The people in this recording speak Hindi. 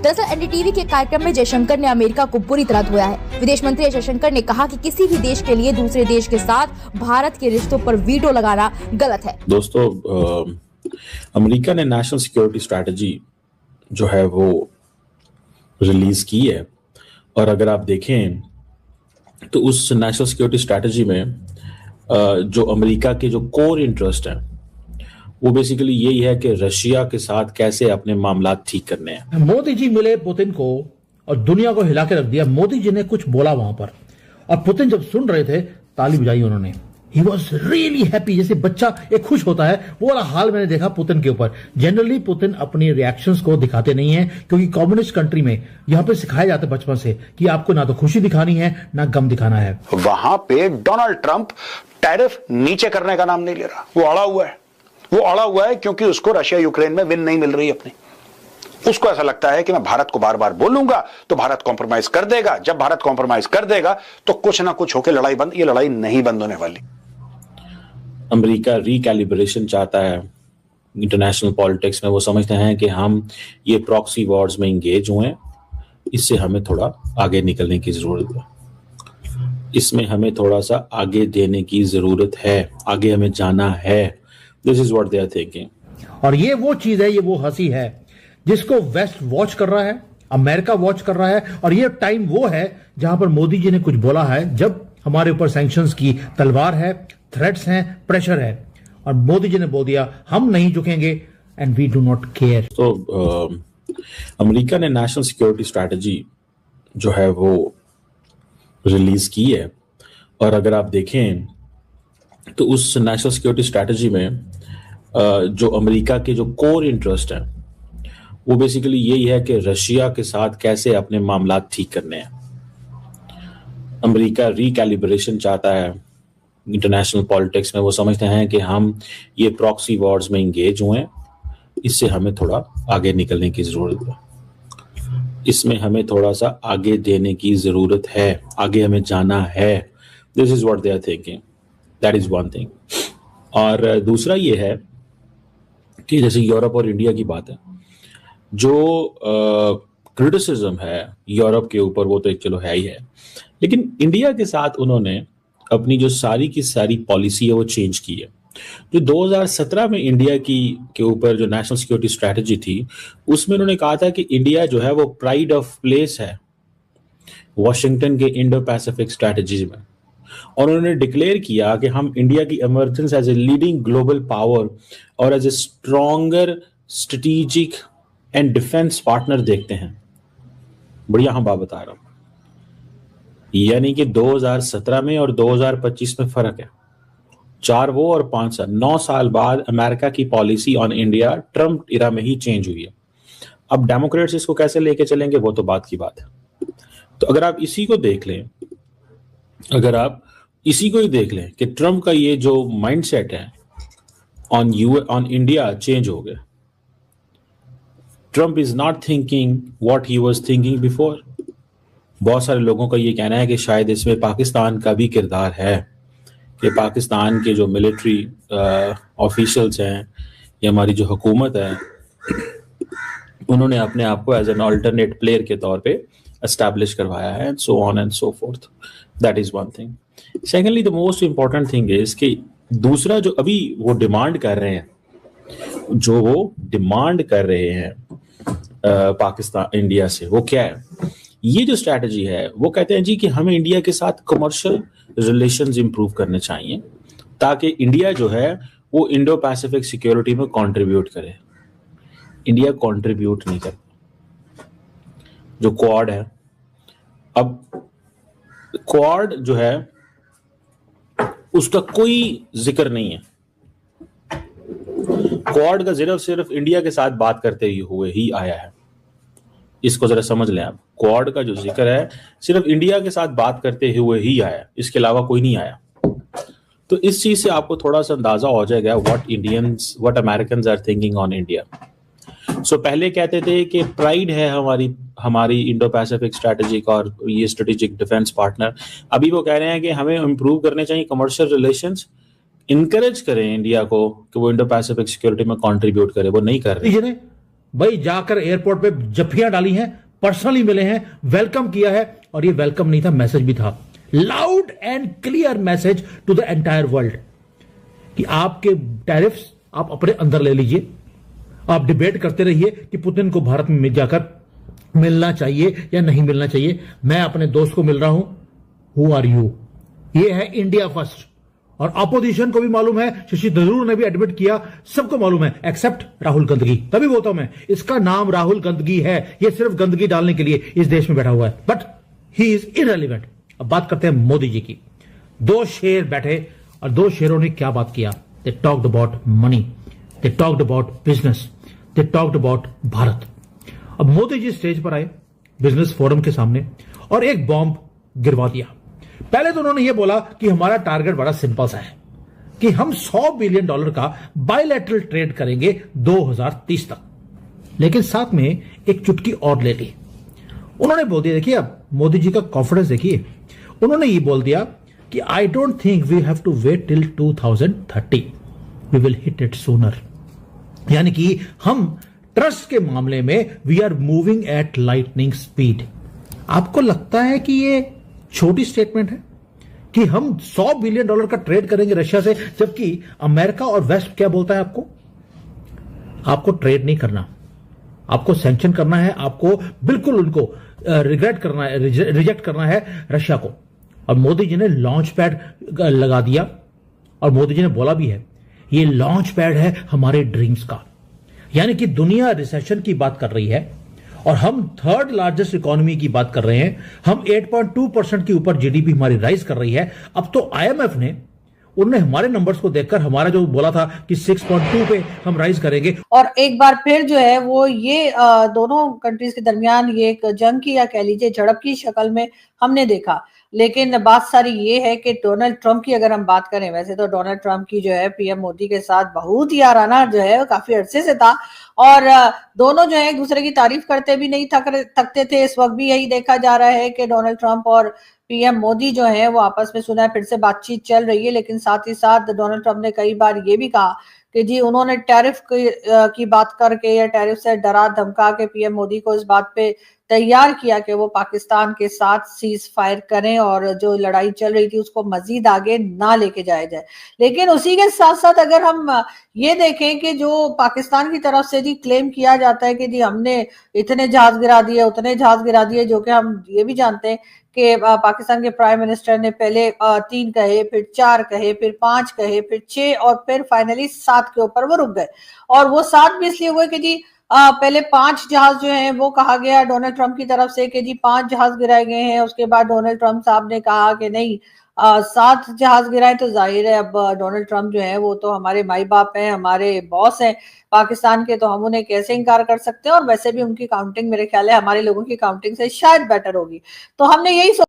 दरअसल एनडीटीवी के कार्यक्रम में जयशंकर ने अमेरिका को बुरी तरह धोया है। विदेश मंत्री जयशंकर ने कहा कि किसी भी देश के लिए दूसरे देश के साथ भारत के रिश्तों पर वीटो लगाना गलत है। दोस्तों, अमेरिका ने नेशनल सिक्योरिटी स्ट्रैटेजी जो है वो रिलीज की है, और अगर आप देखें तो उस नेशनल सिक्योरिटी स्ट्रैटेजी में जो अमेरिका के जो कोर इंटरेस्ट हैं वो बेसिकली यही है कि रशिया के साथ कैसे अपने मामला ठीक करने हैं। मोदी जी मिले पुतिन को और दुनिया को हिला के रख दिया। मोदी जी ने कुछ बोला वहां पर, और पुतिन जब सुन रहे थे ताली बजाई उन्होंने। He was really happy, जैसे बच्चा एक खुश होता है, वो वाला हाल मैंने देखा पुतिन के ऊपर। जनरली पुतिन अपनी रिएक्शंस को दिखाते नहीं है, क्योंकि कम्युनिस्ट कंट्री में यहाँ पे सिखाया जाता है बचपन से कि आपको ना तो खुशी दिखानी है ना गम दिखाना है। वहां पे डोनाल्ड ट्रंप टैरिफ नीचे करने का नाम नहीं ले रहा, वो अड़ा हुआ है। वो अड़ा हुआ है क्योंकि उसको रशिया यूक्रेन में विन नहीं मिल रही अपनी। उसको ऐसा लगता है कि मैं भारत को बार बार बोलूंगा तो भारत कॉम्प्रोमाइज कर देगा। जब भारत कॉम्प्रोमाइज कर देगा तो कुछ ना कुछ होकर लड़ाई बंद। ये लड़ाई नहीं बंद होने वाली। अमेरिका रिकैलिब्रेशन चाहता है इंटरनेशनल पॉलिटिक्स में। वो समझते हैं कि हम ये प्रॉक्सी वॉर्स में इंगेज हुए हैं, इससे हमें थोड़ा आगे निकलने की जरूरत है। इसमें हमें थोड़ा सा आगे देने की जरूरत है, आगे हमें जाना है। This is what they are thinking. और ये वो चीज है, ये वो हंसी है जिसको वेस्ट वॉच कर रहा है, अमेरिका वॉच कर रहा है। और ये टाइम वो है जहां पर मोदी जी ने कुछ बोला है, जब हमारे ऊपर सैंक्शंस की तलवार है, थ्रेट्स हैं, प्रेशर है, और मोदी जी ने बोल दिया हम नहीं झुकेंगे and we do not care. तो अमेरिका ने नेशनल सिक्योरिटी स्ट्रैटेजी जो है वो रिलीज की है, और अगर आप देखें तो उस नेशनल सिक्योरिटी स्ट्रैटेजी में जो अमेरिका के जो कोर इंटरेस्ट हैं वो बेसिकली यही है कि रशिया के साथ कैसे अपने मामला ठीक करने हैं। अमेरिका रिकैलिब्रेशन चाहता है इंटरनेशनल पॉलिटिक्स में। वो समझते हैं कि हम ये प्रॉक्सी वॉर्स में इंगेज हुए हैं, इससे हमें थोड़ा आगे निकलने की जरूरत है। इसमें हमें थोड़ा सा आगे देने की जरूरत है, आगे हमें जाना है। This is what they are thinking. That is one thing. और दूसरा ये है कि जैसे यूरोप और इंडिया की बात है, जो क्रिटिसिज्म है यूरोप के ऊपर वो तो एक चलो है ही है, लेकिन इंडिया के साथ उन्होंने अपनी जो सारी की सारी पॉलिसी है वो चेंज की है। जो 2017 में इंडिया के ऊपर जो नेशनल सिक्योरिटी स्ट्रैटेजी थी उसमें उन्होंने कहा था कि इंडिया जो है वो प्राइड ऑफ प्लेस है वॉशिंगटन के इंडो पैसिफिक स्ट्रैटेजी में, और उन्होंने डिक्लेयर किया कि हम इंडिया की emergence as a leading global power और as a stronger strategic and defence partner देखते हैं। बढ़िया हम बात बता रहा हूं, यानी कि 2017 में और 2025 में फर्क है। 4 वो और 5 साल, 9 साल बाद अमेरिका की पॉलिसी ऑन इंडिया ट्रम्प इरा में ही चेंज हुई है। अब डेमोक्रेट्स इसको कैसे लेके चलेंगे वो तो बात की बात है। तो अगर आप इसी को देख लें, अगर आप इसी को ही देख लें कि ट्रम्प का ये जो माइंडसेट है ऑन इंडिया चेंज हो गया। Trump is not thinking what he was thinking before. बहुत सारे लोगों का ये कहना है कि शायद इसमें पाकिस्तान का भी किरदार है, कि पाकिस्तान के जो मिलिट्री ऑफिशियल्स हैं या हमारी जो हुकूमत है उन्होंने अपने आप को एज एन अल्टरनेट प्लेयर के तौर पे एस्टैब्लिश करवाया है, so on and so fourth. That is one thing. Secondly the most important thing is कि दूसरा जो अभी वो डिमांड कर रहे हैं, पाकिस्तान इंडिया से, वो क्या है? ये जो स्ट्रैटेजी है वो कहते हैं जी कि हमें इंडिया के साथ कमर्शियल रिलेशंस इंप्रूव करने चाहिए ताकि इंडिया जो है वो इंडो पैसिफिक सिक्योरिटी में कंट्रीब्यूट करे। इंडिया कंट्रीब्यूट नहीं करता। जो क्वाड है, अब क्वाड जो है उसका कोई जिक्र नहीं है। क्वाड का सिर्फ इंडिया के साथ बात करते हुए ही आया है। इसको जरा समझ लें आप। क्वाड का जो जिक्र है सिर्फ इंडिया के साथ बात करते हुए ही आया, इसके अलावा कोई नहीं आया। तो इस चीज से आपको थोड़ा सा अंदाजा हो जाएगा what Americans are thinking on India. So पहले कहते थे कि प्राइड है हमारी इंडो पैसिफिक स्ट्रैटेजिक और ये स्ट्रेटेजिक डिफेंस पार्टनर। अभी वो कह रहे हैं कि हमें इंप्रूव करने चाहिए कमर्शियल रिलेशंस, इनकरेज करें इंडिया को कि वो इंडो पैसिफिक सिक्योरिटी में कंट्रीब्यूट करे। वो नहीं कर रहे। भाई जाकर एयरपोर्ट पे जफ्फियां डाली हैं, पर्सनली मिले हैं, वेलकम किया है, और ये वेलकम नहीं था, मैसेज भी था, loud and clear message to the entire world कि आपके टैरिफ्स आप अपने अंदर ले लीजिए, आप डिबेट करते रहिए कि पुतिन को भारत में जाकर मिलना चाहिए या नहीं मिलना चाहिए, मैं अपने दोस्त को मिल रहा हूं, हु आर यू। ये है इंडिया फर्स्ट, और अपोजिशन को भी मालूम है, शशि थरूर ने भी एडमिट किया, सबको मालूम है एक्सेप्ट राहुल गंदगी। तभी बोलता हूं मैं, इसका नाम राहुल गंदगी है, ये सिर्फ गंदगी डालने के लिए इस देश में बैठा हुआ है, बट ही इज इररिलेवेंट। अब बात करते हैं मोदी जी की। दो शेर बैठे और दो शेरों ने क्या बात किया? They talked about money, they talked about business, they talked about Bharat. अब मोदी जी स्टेज पर आए बिजनेस फोरम के सामने और एक बॉम्ब गिरवा दिया। पहले तो उन्होंने यह बोला कि हमारा टारगेट बड़ा सिंपल सा है कि हम $100 बिलियन का बायलैटरल ट्रेड करेंगे 2030 तक, लेकिन साथ में एक चुटकी और ले ली। उन्होंने बोल दिया, देखिए अब मोदी जी का कॉन्फिडेंस देखिए, उन्होंने ये बोल दिया कि I don't think we have to wait till 2030, we will hit it sooner. यानी कि हम ट्रस्ट के मामले में we are moving at lightning speed. आपको लगता है कि ये छोटी स्टेटमेंट है कि हम $100 बिलियन का ट्रेड करेंगे रशिया से, जबकि अमेरिका और वेस्ट क्या बोलता है आपको? आपको ट्रेड नहीं करना, आपको सैंक्शन करना है, आपको बिल्कुल उनको रिग्रेट करना है, रिजेक्ट करना है रशिया को। और मोदी जी ने लॉन्च पैड लगा दिया, और मोदी जी ने बोला भी है ये लॉन्च पैड है हमारे ड्रीम्स का। यानी कि दुनिया रिसेशन की बात कर रही है और हम थर्ड लार्जेस्ट इकोनॉमी की बात कर रहे हैं, हम 8.2% के ऊपर जीडीपी हमारी राइज कर रही है। अब तो आईएमएफ ने, उन्होंने हमारे नंबर्स को देखकर हमारा जो बोला था कि 6.2 पे हम राइज करेंगे, और एक बार फिर जो है वो ये दोनों कंट्रीज के दरमियान ये एक जंग की या कह लीजिए झड़प की शक्ल में हमने देखा। लेकिन बात सारी ये है कि डोनाल्ड ट्रंप की अगर हम बात करें, वैसे तो डोनाल्ड ट्रंप की जो है पीएम मोदी के साथ बहुत ही याराना जो है काफी अरसे से था, और दोनों जो है एक दूसरे की तारीफ करते भी नहीं थकते थे। इस वक्त भी यही देखा जा रहा है कि डोनाल्ड ट्रंप और पीएम मोदी जो है वो आपस में, सुना है फिर से बातचीत चल रही है। लेकिन साथ ही साथ डोनाल्ड ट्रंप ने कई बार ये भी कहा कि जी उन्होंने टैरिफ की बात करके या टैरिफ से डरा धमका के पीएम मोदी को इस बात पे तैयार किया कि वो पाकिस्तान के साथ सीज फायर करें और जो लड़ाई चल रही थी उसको मजीद आगे ना लेके जाया जाए। लेकिन उसी के साथ साथ अगर हम ये देखें कि जो पाकिस्तान की तरफ से जी क्लेम किया जाता है कि जी हमने इतने जहाज गिरा दिए, उतने जहाज गिरा दिए, जो कि हम ये भी जानते हैं कि पाकिस्तान के प्राइम मिनिस्टर ने पहले 3 कहे, फिर 4 कहे, फिर 5 कहे, फिर 6 और फिर फाइनली 7 के ऊपर वो रुक गए। और वो 7 भी इसलिए हुए कि जी पहले 5 जहाज जो हैं वो कहा गया डोनाल्ड ट्रंप की तरफ से कि जी 5 जहाज गिराए गए हैं। उसके बाद डोनाल्ड ट्रंप साहब ने कहा कि नहीं 7 जहाज गिराए। तो जाहिर है अब डोनाल्ड ट्रंप जो है वो तो हमारे माई बाप हैं, हमारे बॉस हैं पाकिस्तान के, तो हम उन्हें कैसे इनकार कर सकते हैं। और वैसे भी उनकी काउंटिंग मेरे ख्याल है हमारे लोगों की काउंटिंग से शायद बेटर होगी। तो हमने यही